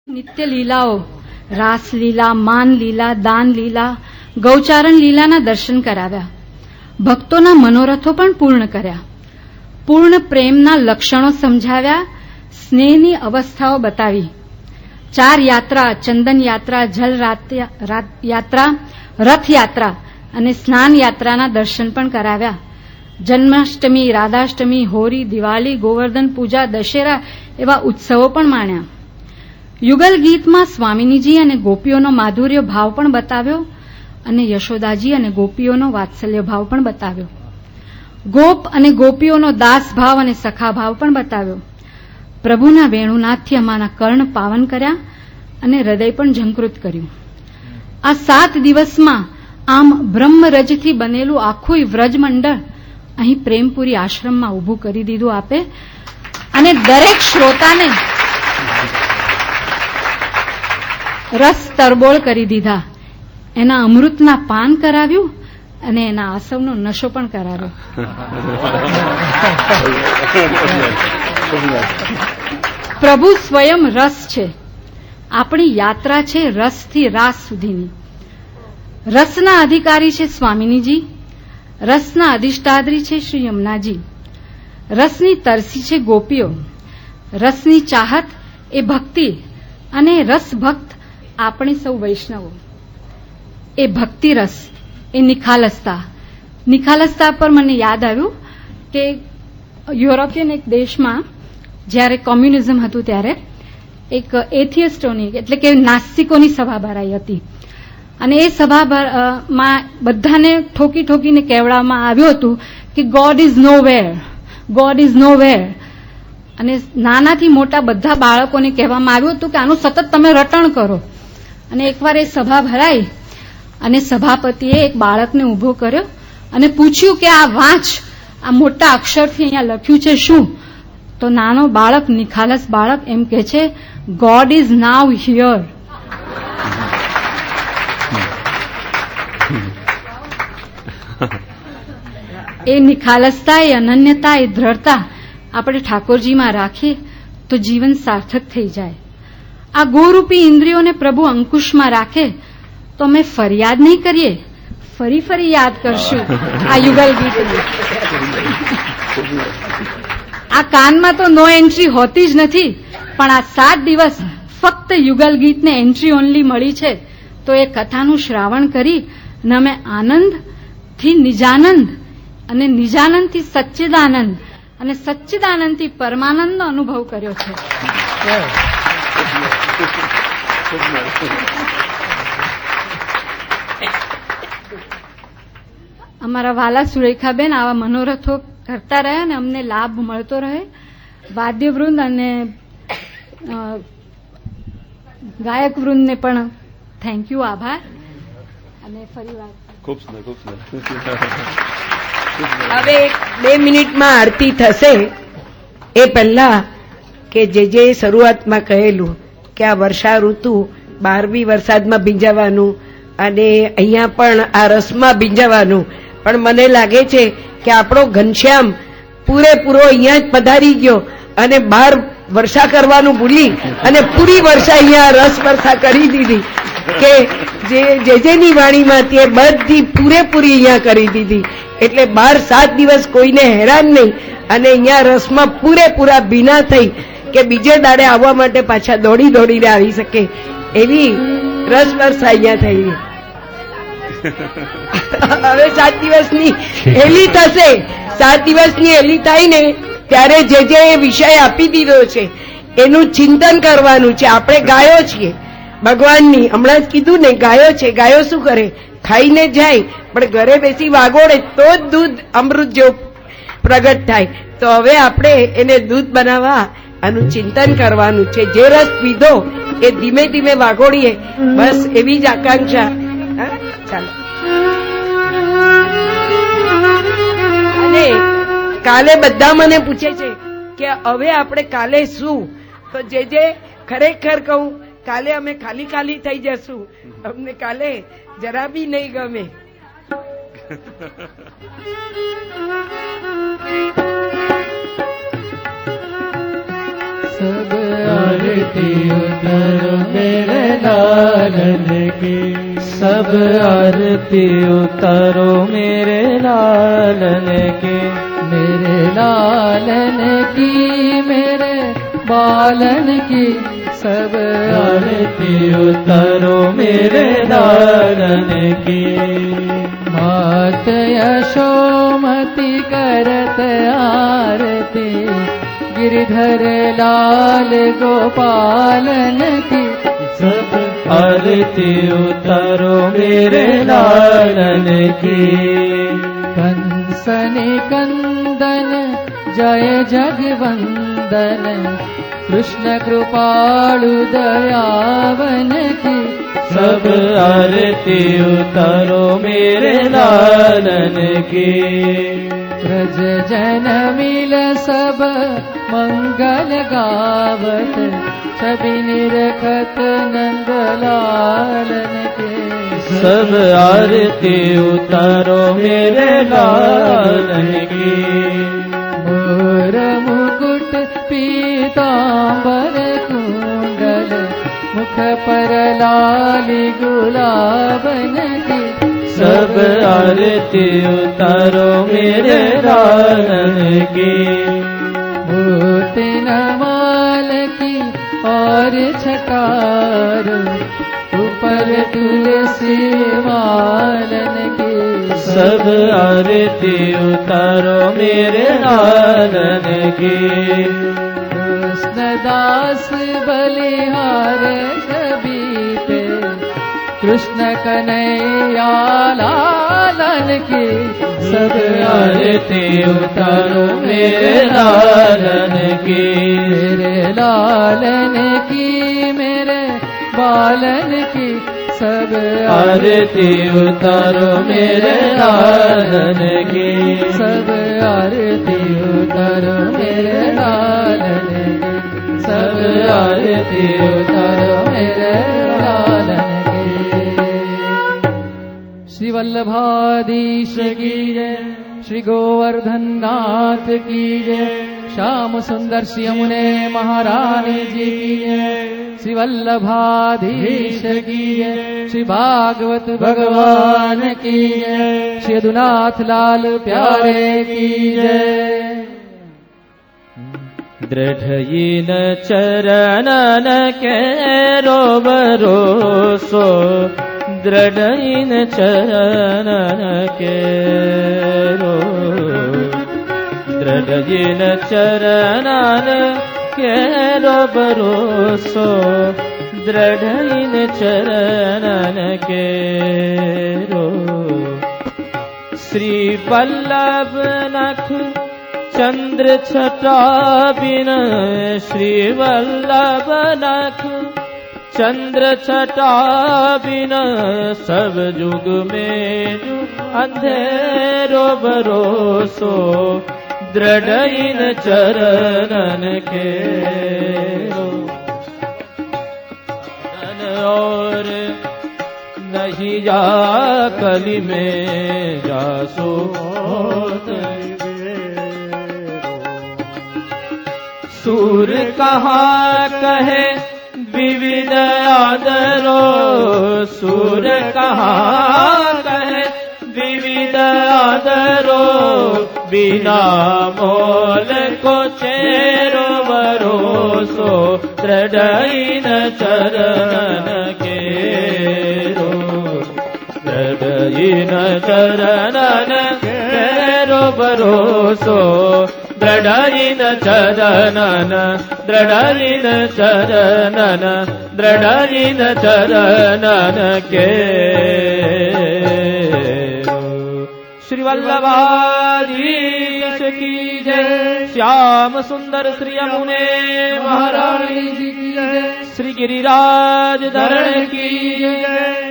નિત્ય લીલાઓ, રાસલીલા, માન લીલા, દાન લીલા, ગૌચારણ લીલાના દર્શન કરાવ્યા. ભક્તોના મનોરથો પણ પૂર્ણ કર્યા. પૂર્ણ પ્રેમના લક્ષણો સમજાવ્યા. સ્નેહની અવસ્થાઓ બતાવી. 4 યાત્રા, ચંદન યાત્રા, જલ યાત્રા, રથયાત્રા અને સ્નાન યાત્રાના દર્શન પણ કરાવ્યા. જન્માષ્ટમી, રાધાષ્ટમી, હોળી, દિવાળી, ગોવર્ધન પૂજા, દશેરા એવા ઉત્સવો પણ માણ્યા. યુગલ ગીતમાં સ્વામિનીજી અને ગોપીઓનો માધુર્ય ભાવ પણ બતાવ્યો અને યશોદાજી અને ગોપીઓનો વાત્સલ્ય ભાવ પણ બતાવ્યો. ગોપ અને ગોપીઓનો દાસ ભાવ અને સખા ભાવ પણ બતાવ્યો. પ્રભુના વેણુનાથથી અમારા કર્ણ પાવન કર્યા અને હૃદય પણ ઝંકૃત કર્યું. આ 7 દિવસમાં આમ બ્રહ્મરજથી બનેલું આખું વ્રજમંડળ અહીં પ્રેમપુરી આશ્રમમાં ઊભું કરી દીધું આપે અને દરેક શ્રોતાને રસ તરબોળ કરી દીધા. એના અમૃતના પાન કરાવ્યું અને એના આસવનો નશો પણ કરાવ્યો. પ્રભુ સ્વયં રસ છે. આપણી યાત્રા છે રસથી રાસ સુધીની. રસના અધિકારી છે સ્વામિનીજી. રસના અધિષ્ઠાત્રી છે શ્રી યમુનાજી. રસની તરસી છે ગોપીઓ. રસની ચાહત એ ભક્તિ અને રસ ભક્ત આપણે સૌ વૈષ્ણવો. એ ભક્તિ રસ, એ નિખાલસતા પર મને યાદ આવ્યું કે યુરોપિયન એક દેશમાં જ્યારે કોમ્યુનિઝમ હતું ત્યારે એક એથિયસ્ટોની એટલે કે નાસ્તિકોની સભા ભરાઈ હતી અને એ સભામાં બધાને ઠોકી ઠોકીને કહેવામાં આવ્યું હતું કે God is nowhere, God is nowhere. અને નાનાથી મોટા બધા બાળકોને કહેવામાં આવ્યું હતું કે આનું સતત તમે રટણ કરો. અને એકવાર એ સભા ભરાઈ અને સભાપતિએ એક બાળકને ઊભો કર્યો અને પૂછ્યું કે આ વાંચ, આ મોટા અક્ષરથી અહીંયા લખ્યું છે શું? તો નાનો બાળક, નિખાલસ બાળક એમ કહે છે, ગોડ ઇઝ નાવ હિયર. એ નિખાલસતા, એ અનન્યતા, એ દ્રઢતા આપણે ઠાકોરજીમાં રાખીએ તો જીવન સાર્થક થઈ જાય. આ ગોરૂપી ઇન્દ્રિયોને પ્રભુ અંકુશમાં રાખે તો અમે ફરિયાદ નહીં કરીએ, ફરી ફરી યાદ કરશું આ યુગલ ગીતને. આ કાનમાં તો નો એન્ટ્રી હોતી જ નથી, પણ આ 7 દિવસ ફક્ત યુગલ ગીતને એન્ટ્રી ઓનલી મળી છે. તો એ કથાનું શ્રાવણ કરી અને અમે આનંદથી નિજાનંદ અને નિજાનંદથી સચ્ચિદાનંદ અને સચ્ચિદાનંદથી પરમાનંદનો અનુભવ કર્યો છે. અમારા વાલા સુરેખાબેન આવા મનોરથો કરતા રહે અને અમને લાભ મળતો રહે. વાદ્યવૃંદ અને ગાયક વૃંદને પણ થેન્ક યુ, આભાર. અને ફરી વાર ખૂબ સુંદર, ખૂબ સુંદર. હવે 2 મિનિટમાં આરતી થશે. એ પહેલા કે જે શરૂઆતમાં કહેલું કે આ વર્ષા ઋતુ બહાર બી વરસાદમાં ભીંજાવાનું અને અહીંયા પણ આ રસમાં ભીંજાવાનું, પણ મને લાગે છે કે આપણો ઘનશ્યામ પૂરેપૂરો અહીંયા જ પધારી ગયો અને બહાર વર્ષા કરવાનું ભૂલી અને પૂરી વર્ષા અહીંયા રસ વર્ષા કરી દીધી કે જેની વાણીમાં તે બધી પૂરેપૂરી અહીંયા કરી દીધી. એટલે 7 દિવસ કોઈને હેરાન નહીં અને અહીંયા રસમાં પૂરેપૂરા ભીના થઈ કે બીજે દાડે આવવા માટે પાછા દોડીને આવી શકે એવી રસ વર્ષા અહીંયા થઈ. હવે 7 દિવસની હેલી થશે. 7 દિવસની હેલી થાય ને ત્યારે જે વિષય આપી દીધો છે એનું ચિંતન કરવાનું છે. આપણે ગાયો છીએ ભગવાનની, હમણાં જ કીધું ને, ગાયો છે. ગાયો શું કરે? ખાઈને જાય, પણ ઘરે બેસી વાગોડે તો જ દૂધ અમૃત જેવું પ્રગટ થાય. તો હવે આપણે એને દૂધ બનાવવા આનું ચિંતન કરવાનું છે. જે રસ પીધો એ ધીમે ધીમે વાગોડીએ, બસ એવી જ આકાંક્ષા. ચાલો. અને કાલે બધા મને પૂછે છે કે હવે આપણે કાલે શું? તો જે ખરેખર કહું, કાલે અમે ખાલી થઈ જશું. અમને કાલે જરા બી નહીં ગમે. સબ આરતી ઉતરો की। सब आरती उतारो मेरे लालन की, मेरे लालन की, मेरे बालन की। सब आरती उतारो मेरे लालन की। मात यशोमती करत आरती, गिरधर लाल गोपालन की। सब आरती उतारो मेरे लालन की। कंसनि कंदन जय जगवंदन, कृष्ण कृपाळु दयावन की। सब आरती उतारो मेरे लालन की। ब्रज जन मिल सब मंगल गावत, छवि निरखत नंदलालन के। सब आरती उतारो मेरे लालन की। मोर मुकुट पीतांबर कुंडल, मुख पर लाली गुलाबन की। सब आरती उतारो मेरे लालन की। मोती नमाल की और छकार, ऊपर तुलसी मालन की। सब आरती उतारो मेरे लालन की। कृष्णदास बलिहार सभी पे, कृष्ण कन्हैया लालन की। सब आरती उतारो मेरे लालन की। मेरे लालन की, मेरे बालन की। सब आरती उतारो मेरे लालन की। सब आरती उतारो मेरे लालन की। सब आरती उतारो मेरे लालन की। श्री वल्लभाधीश की जय, श्री गोवर्धन नाथ की जय, श्याम सुंदर श्री यमुने महारानी जी की जय। श्री वल्लभाधीश की जय, श्री भागवत भगवान की जय, श्री यदुनाथ लाल प्यारे की जय। दृढ़यिन चरणन केरो भरोसो, दृढ़यिन चरणन केरो। दृढ़यिन चरणन केरो भरोसो, दृढ़यिन चरणन केरो। श्री वल्लभ नख चंद्र छटा बिन, श्री वल्लभ नख चंद्र छटा बिन, सब जुग में अंधेरो भरोसो, दृढ़यिन चरणन केरो। और नहीं जा कली में जासो, सूर कहाँ कहे विविध आदरो, सूर कहाँ कहे विविध आदरो, बिना मोल को चेरो भरोसो, दृढ़यिन चरणन केरो। दृढ़यिन चरणन केरो भरोसो, दृढ़यिन चरणन, दृढ़यिन चरणन, दृढ़यिन चरणन केरो। श्री वल्लभाधीश की जय, श्याम सुंदर श्री यमुने महारानी जी की जय, श्री गिरिराज धरण की जय।